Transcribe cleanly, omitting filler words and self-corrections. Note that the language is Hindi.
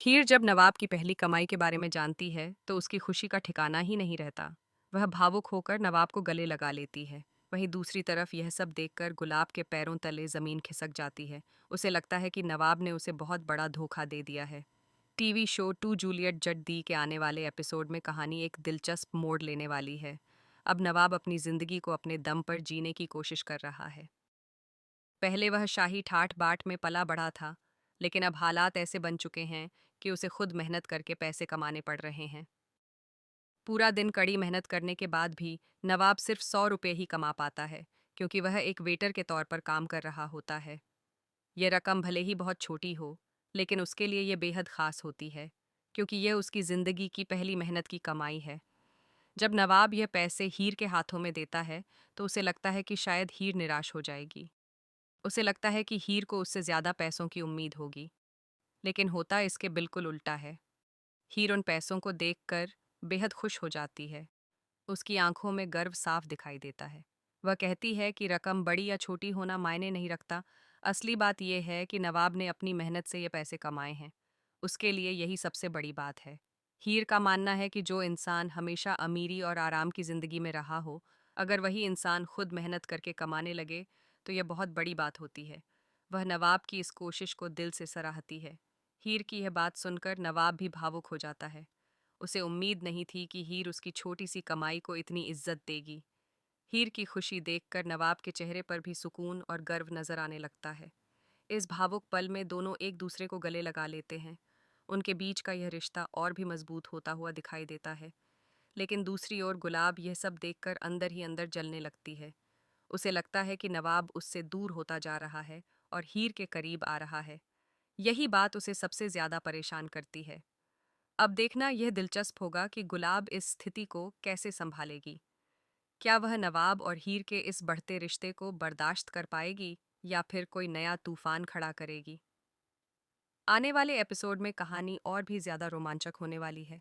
हीर जब नवाब की पहली कमाई के बारे में जानती है तो उसकी खुशी का ठिकाना ही नहीं रहता। वह भावुक होकर नवाब को गले लगा लेती है। वहीं दूसरी तरफ यह सब देखकर गुलाब के पैरों तले जमीन खिसक जाती है। उसे लगता है कि नवाब ने उसे बहुत बड़ा धोखा दे दिया है। टीवी शो टू जूलियट जट दी के आने वाले एपिसोड में कहानी एक दिलचस्प मोड़ लेने वाली है। अब नवाब अपनी जिंदगी को अपने दम पर जीने की कोशिश कर रहा है। पहले वह शाही ठाठ बाट में पला बढ़ा था, लेकिन अब हालात ऐसे बन चुके हैं कि उसे खुद मेहनत करके पैसे कमाने पड़ रहे हैं। पूरा दिन कड़ी मेहनत करने के बाद भी नवाब सिर्फ 100 रुपये ही कमा पाता है, क्योंकि वह एक वेटर के तौर पर काम कर रहा होता है। यह रकम भले ही बहुत छोटी हो, लेकिन उसके लिए यह बेहद खास होती है, क्योंकि यह उसकी ज़िंदगी की पहली मेहनत की कमाई है। जब नवाब यह पैसे हीर के हाथों में देता है, तो उसे लगता है कि शायद हीर निराश हो जाएगी। उसे लगता है कि हीर को उससे ज़्यादा पैसों की उम्मीद होगी, लेकिन होता इसके बिल्कुल उल्टा है। हीर उन पैसों को देखकर बेहद खुश हो जाती है। उसकी आंखों में गर्व साफ दिखाई देता है। वह कहती है कि रकम बड़ी या छोटी होना मायने नहीं रखता। असली बात यह है कि नवाब ने अपनी मेहनत से ये पैसे कमाए हैं। उसके लिए यही सबसे बड़ी बात है। हीर का मानना है कि जो इंसान हमेशा अमीरी और आराम की ज़िंदगी में रहा हो, अगर वही इंसान खुद मेहनत करके कमाने लगे तो यह बहुत बड़ी बात होती है। वह नवाब की इस कोशिश को दिल से सराहती है। हीर की यह बात सुनकर नवाब भी भावुक हो जाता है। उसे उम्मीद नहीं थी कि हीर उसकी छोटी सी कमाई को इतनी इज्जत देगी। हीर की खुशी देखकर नवाब के चेहरे पर भी सुकून और गर्व नजर आने लगता है। इस भावुक पल में दोनों एक दूसरे को गले लगा लेते हैं। उनके बीच का यह रिश्ता और भी मजबूत होता हुआ दिखाई देता है। लेकिन दूसरी ओर गुलाब यह सब देखकर अंदर ही अंदर जलने लगती है। उसे लगता है कि नवाब उससे दूर होता जा रहा है और हीर के करीब आ रहा है। यही बात उसे सबसे ज्यादा परेशान करती है। अब देखना यह दिलचस्प होगा कि गुलाब इस स्थिति को कैसे संभालेगी। क्या वह नवाब और हीर के इस बढ़ते रिश्ते को बर्दाश्त कर पाएगी या फिर कोई नया तूफान खड़ा करेगी। आने वाले एपिसोड में कहानी और भी ज्यादा रोमांचक होने वाली है।